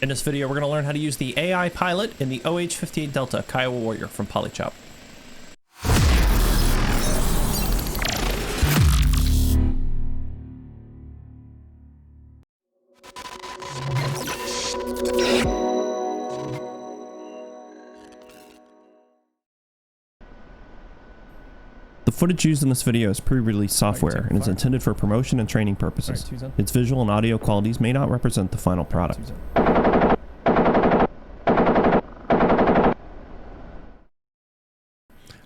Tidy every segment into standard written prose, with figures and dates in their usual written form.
In this video, we're going to learn how to use the AI pilot in the OH-58 Delta Kiowa Warrior from Polychop. The footage used in this video is pre-release software and is intended for promotion and training purposes. Its visual and audio qualities may not represent the final product.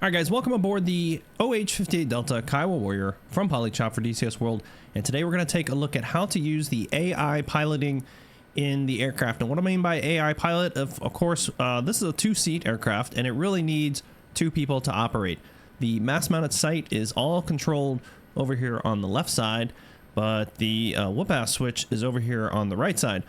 Alright guys, welcome aboard the OH-58 Delta Kiowa Warrior from Polychop for DCS World, and today we're going to take a look at how to use the AI piloting in the aircraft. And what I mean by AI pilot, of course, this is a two-seat aircraft and it really needs two people to operate. The mass-mounted sight is all controlled over here on the left side, but the whoop-ass switch is over here on the right side.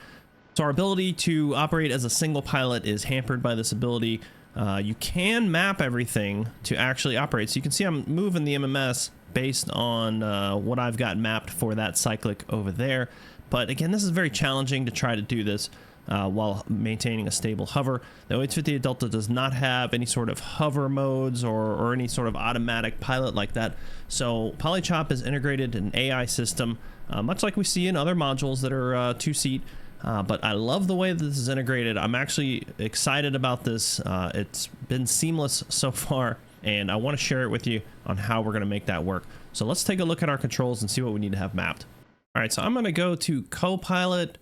So our ability to operate as a single pilot is hampered by this ability. You can map everything to actually operate. So you can see I'm moving the MMS based on what I've got mapped for that cyclic over there. But again, this is very challenging to try to do this while maintaining a stable hover. The OH-58 Delta does not have any sort of hover modes or any sort of automatic pilot like that. So Polychop has integrated an AI system, much like we see in other modules that are two-seat. But I love the way that this is integrated. I'm actually excited about this. It's been seamless so far, and I want to share it with you on how we're going to make that work. So let's take a look at our controls and see what we need to have mapped. All right, so I'm going to go to Copilot,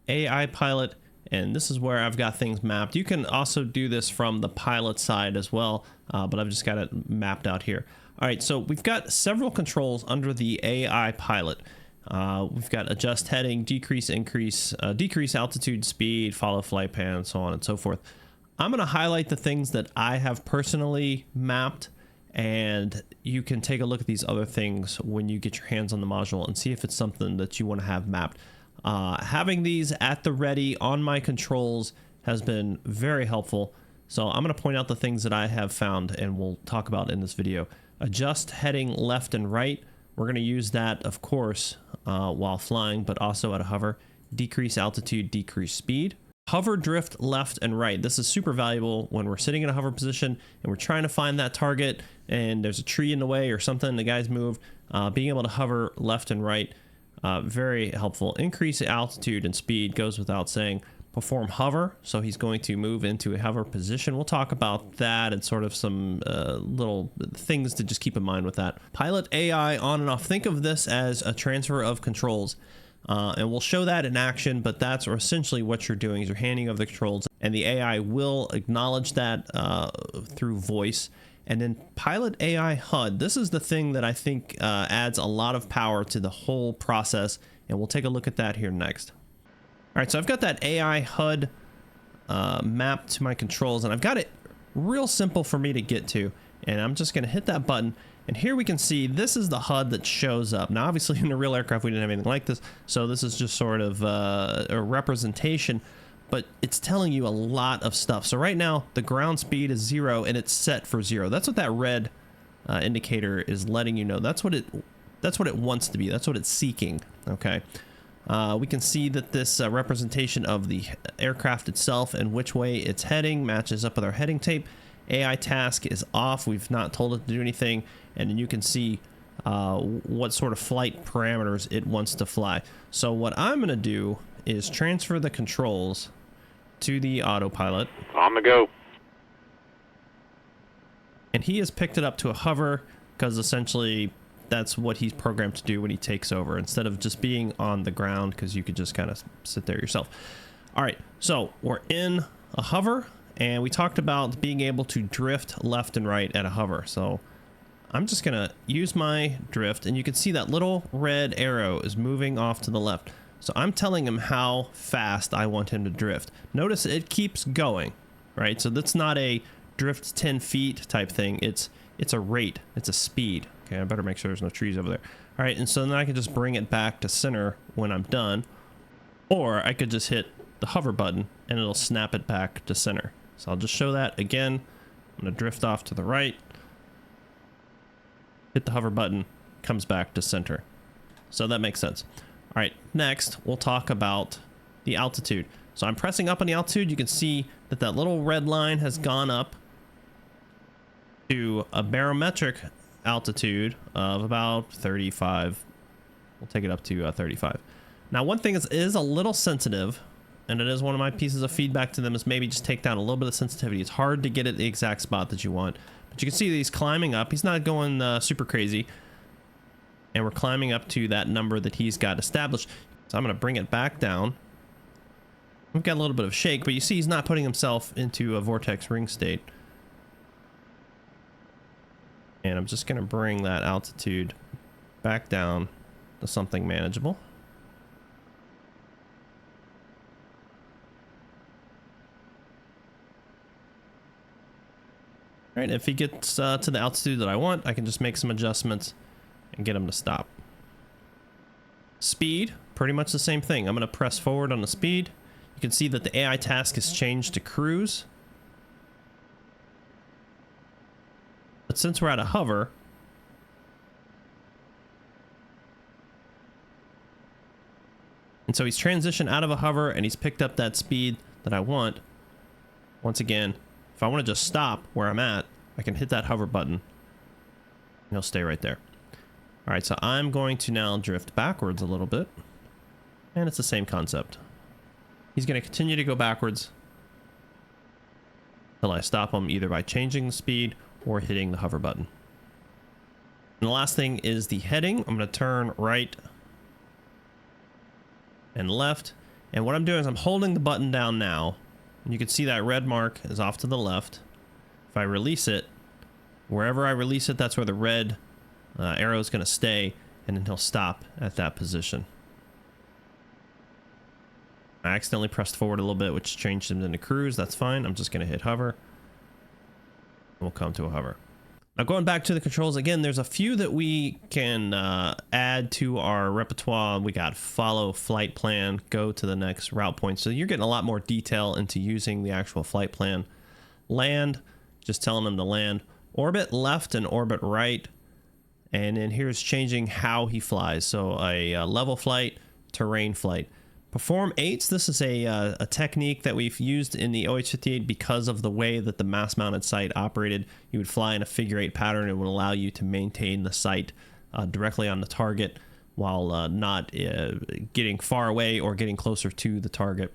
AI Pilot, and this is where I've got things mapped. You can also do this from the pilot side as well, but I've just got it mapped out here. All right, so we've got several controls under the AI Pilot. We've got adjust heading, decrease, increase, decrease altitude, speed, follow flight path, so on and so forth. I'm going to highlight the things that I have personally mapped, and you can take a look at these other things when you get your hands on the module and see if it's something that you want to have mapped. Having these at the ready on my controls has been very helpful. So I'm going to point out the things that I have found and we'll talk about in this video. Adjust heading left and right. We're going to use that, of course, while flying, but also at a hover. Decrease altitude, decrease speed. Hover drift left and right. This is super valuable when we're sitting in a hover position and we're trying to find that target and there's a tree in the way or something, the guy's moved. Being able to hover left and right, very helpful. Increase altitude and speed goes without saying. Perform hover, so he's going to move into a hover position. We'll talk about that and sort of some little things to just keep in mind with that. Pilot AI on and off. Think of this as a transfer of controls, and we'll show that in action, but that's essentially what you're doing is you're handing over the controls, and the AI will acknowledge that through voice. And then Pilot AI HUD. This is the thing that I think adds a lot of power to the whole process, and we'll take a look at that here next. All right, so I've got that AI HUD mapped to my controls, and I've got it real simple for me to get to. And I'm just going to hit that button, and here we can see this is the HUD that shows up. Now, obviously, in the real aircraft, we didn't have anything like this, so this is just sort of a representation, but it's telling you a lot of stuff. So right now, the ground speed is 0, and it's set for 0. That's what that red indicator is letting you know. That's what it wants to be. That's what it's seeking. Okay. We can see that this representation of the aircraft itself and which way it's heading matches up with our heading tape. AI task is off. We've not told it to do anything. And then you can see what sort of flight parameters it wants to fly. So what I'm going to do is transfer the controls to the autopilot. On the go. And he has picked it up to a hover because essentially that's what he's programmed to do when he takes over, instead of just being on the ground, because you could just kind of sit there yourself. All right, so we're in a hover, and we talked about being able to drift left and right at a hover. So I'm just going to use my drift, and you can see that little red arrow is moving off to the left. So I'm telling him how fast I want him to drift. Notice it keeps going, right? So that's not a drift 10 feet type thing. It's a rate. It's a speed. Okay, I better make sure there's no trees over there. All right, and so then I can just bring it back to center when I'm done, or I could just hit the hover button and it'll snap it back to center. So I'll just show that again. I'm gonna drift off to the right, hit the hover button, comes back to center. So that makes sense. All right, next we'll talk about the altitude. So I'm pressing up on the altitude. You can see that that little red line has gone up to a barometric altitude of about 35. We'll take it up to 35. Now, one thing is a little sensitive, and it is one of my pieces of feedback to them, is maybe just take down a little bit of sensitivity. It's hard to get at the exact spot that you want, but you can see that he's climbing up. He's not going super crazy, and we're climbing up to that number that he's got established. So I'm going to bring it back down. We've got a little bit of shake, but you see he's not putting himself into a vortex ring state. And I'm just going to bring that altitude back down to something manageable. All right, if he gets to the altitude that I want, I can just make some adjustments and get him to stop. Speed, pretty much the same thing. I'm going to press forward on the speed. You can see that the AI task has changed to cruise. But since we're at a hover, and so he's transitioned out of a hover and he's picked up that speed that I want. Once again, if I want to just stop where I'm at, I can hit that hover button and he'll stay right there. All right, so I'm going to now drift backwards a little bit, and it's the same concept. He's going to continue to go backwards until I stop him, either by changing the speed or hitting the hover button. And the last thing is the heading. I'm going to turn right and left, and what I'm doing is I'm holding the button down now, and you can see that red mark is off to the left. If I release it, wherever I release it, that's where the red arrow is going to stay, and then he'll stop at that position. I accidentally pressed forward a little bit, which changed him into cruise. That's fine. I'm just going to hit hover. We'll come to a hover. Now, going back to the controls again, there's a few that we can add to our repertoire. We got follow, flight plan, go to the next route point. So you're getting a lot more detail into using the actual flight plan. Land, just telling them to land. Orbit left and orbit right. And then here's changing how he flies. So a level flight, terrain flight. Perform 8s. This is a technique that we've used in the OH-58 because of the way that the mass-mounted sight operated. You would fly in a figure-8 pattern. It would allow you to maintain the sight directly on the target while not getting far away or getting closer to the target.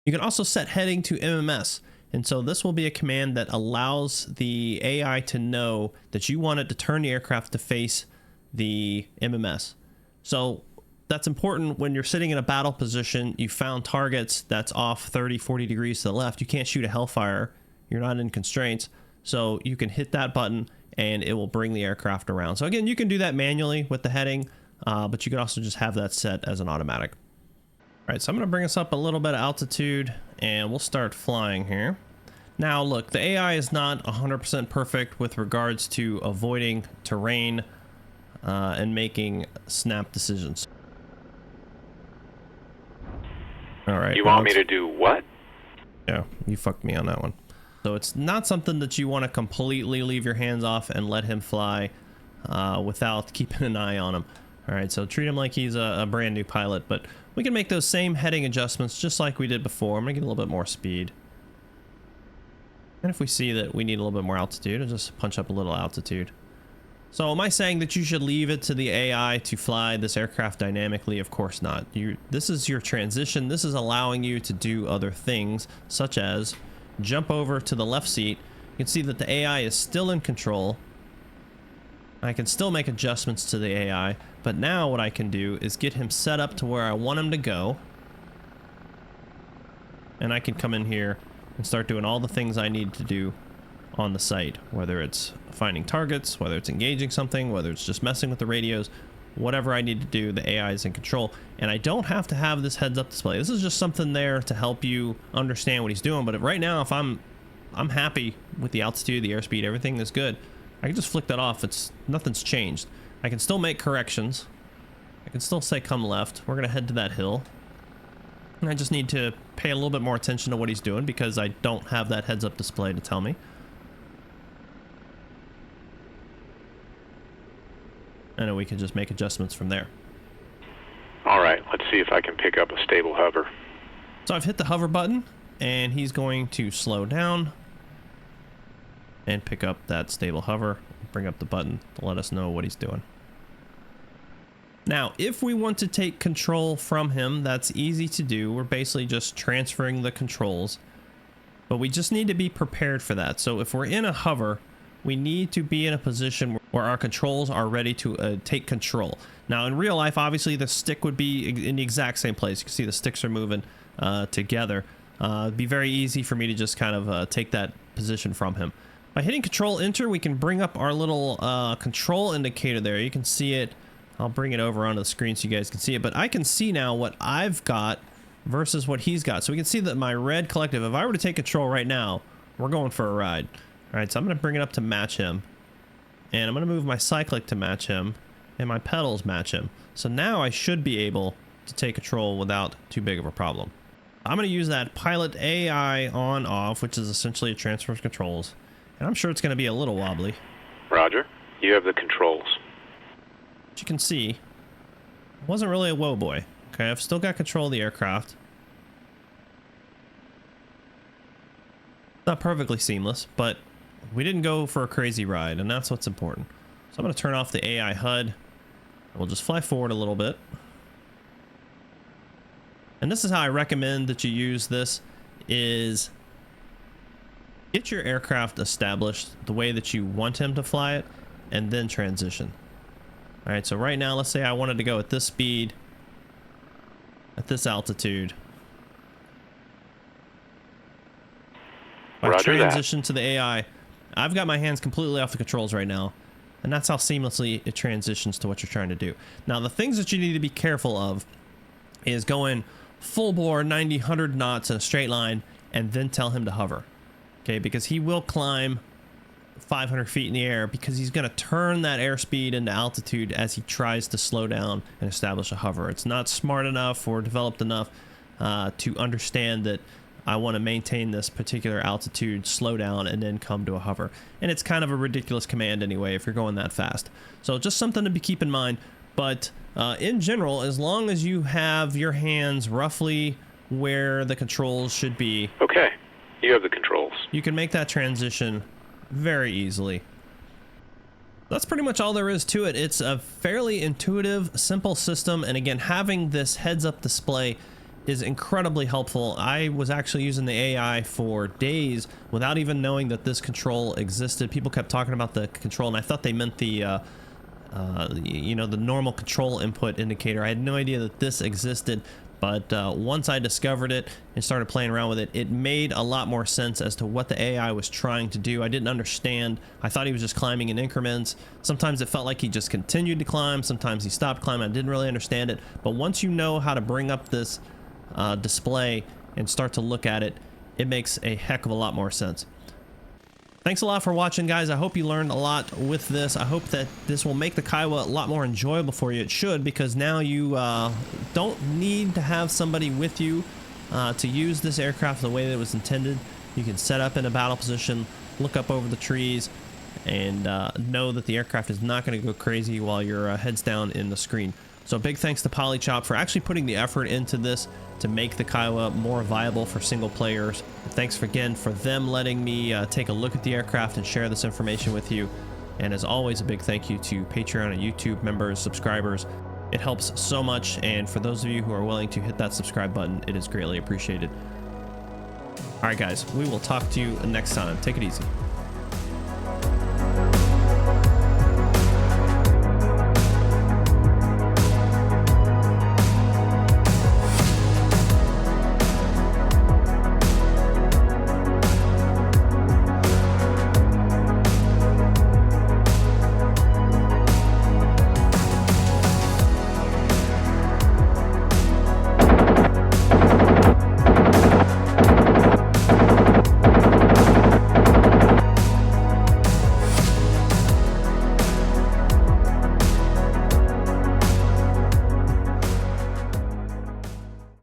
You can also set heading to MMS. And so this will be a command that allows the AI to know that you want it to turn the aircraft to face the MMS. So that's important when you're sitting in a battle position. You found targets that's off 30, 40 degrees to the left. You can't shoot a Hellfire. You're not in constraints. So you can hit that button and it will bring the aircraft around. So again, you can do that manually with the heading, but you could also just have that set as an automatic. All right, so I'm going to bring us up a little bit of altitude and we'll start flying here. Now look, the AI is not 100% perfect with regards to avoiding terrain and making snap decisions. All right. You want me to do what? Yeah, you fucked me on that one. So it's not something that you want to completely leave your hands off and let him fly without keeping an eye on him. All right, so treat him like he's a brand new pilot, but we can make those same heading adjustments just like we did before. I'm gonna get a little bit more speed. And if we see that we need a little bit more altitude, I'll just punch up a little altitude. So am I saying that you should leave it to the AI to fly this aircraft dynamically? Of course not. This is your transition. This is allowing you to do other things, such as jump over to the left seat. You can see that the AI is still in control. I can still make adjustments to the AI, but now what I can do is get him set up to where I want him to go. And I can come in here and start doing all the things I need to do on the site, whether it's finding targets, whether it's engaging something, whether it's just messing with the radios, whatever I need to do, the AI is in control. And I don't have to have this heads-up display. This is just something there to help you understand what he's doing. But right now, if I'm happy with the altitude, the airspeed, everything is good, I can just flick that off. Nothing's changed. I can still make corrections. I can still say come left. We're gonna head to that hill. And I just need to pay a little bit more attention to what he's doing because I don't have that heads-up display to tell me. And then we can just make adjustments from there. All right, let's see if I can pick up a stable hover. So I've hit the hover button and he's going to slow down and pick up that stable hover, bring up the button to let us know what he's doing. Now, if we want to take control from him, that's easy to do. We're basically just transferring the controls, but we just need to be prepared for that. So if we're in a hover, we need to be in a position where our controls are ready to take control. Now, in real life, obviously the stick would be in the exact same place. You can see the sticks are moving together. It'd be very easy for me to just kind of take that position from him. By hitting Control Enter, we can bring up our little control indicator there. You can see it. I'll bring it over onto the screen so you guys can see it, but I can see now what I've got versus what he's got. So we can see that my red collective, if I were to take control right now, we're going for a ride. All right, so I'm going to bring it up to match him, and I'm going to move my cyclic to match him, and my pedals match him. So now I should be able to take control without too big of a problem. I'm going to use that pilot AI on off, which is essentially a transfer of controls, and I'm sure it's going to be a little wobbly. Roger, you have the controls. As you can see, it wasn't really a whoa boy. Okay, I've still got control of the aircraft. Not perfectly seamless, but we didn't go for a crazy ride, and that's what's important. So I'm going to turn off the AI HUD. We'll just fly forward a little bit. And this is how I recommend that you use this, is get your aircraft established the way that you want him to fly it, and then transition. All right, so right now, let's say I wanted to go at this speed, at this altitude. I transition to the AI. I've got my hands completely off the controls right now, and that's how seamlessly it transitions to what you're trying to do. Now, the things that you need to be careful of is going full bore 90, 100 knots in a straight line and then tell him to hover. Okay, because he will climb 500 feet in the air because he's going to turn that airspeed into altitude as he tries to slow down and establish a hover. It's not smart enough or developed enough to understand that I want to maintain this particular altitude, slow down, and then come to a hover. And it's kind of a ridiculous command anyway if you're going that fast. So just something to keep in mind. But in general, as long as you have your hands roughly where the controls should be. Okay, you have the controls. You can make that transition very easily. That's pretty much all there is to it. It's a fairly intuitive, simple system, and again, having this heads-up display is incredibly helpful. I was actually using the AI for days without even knowing that this control existed. People kept talking about the control, and I thought they meant the you know, the normal control input indicator. I had no idea that this existed. But once I discovered it and started playing around with it, it made a lot more sense as to what the AI was trying to do. I didn't understand. I thought he was just climbing in increments. Sometimes it felt like he just continued to climb. Sometimes he stopped climbing. I didn't really understand it. But once you know how to bring up this display and start to look at it, it makes a heck of a lot more sense. Thanks a lot for watching, guys. I hope you learned a lot with this. I hope that this will make the Kiowa a lot more enjoyable for you. It should, because now you don't need to have somebody with you to use this aircraft the way that it was intended. You can set up in a battle position, look up over the trees, and know that the aircraft is not going to go crazy while your head's down in the screen. So big thanks to Polychop for actually putting the effort into this to make the Kiowa more viable for single players. And thanks again for them letting me take a look at the aircraft and share this information with you. And as always, a big thank you to Patreon and YouTube members, subscribers. It helps so much, and for those of you who are willing to hit that subscribe button, it is greatly appreciated. All right, guys, we will talk to you next time. Take it easy.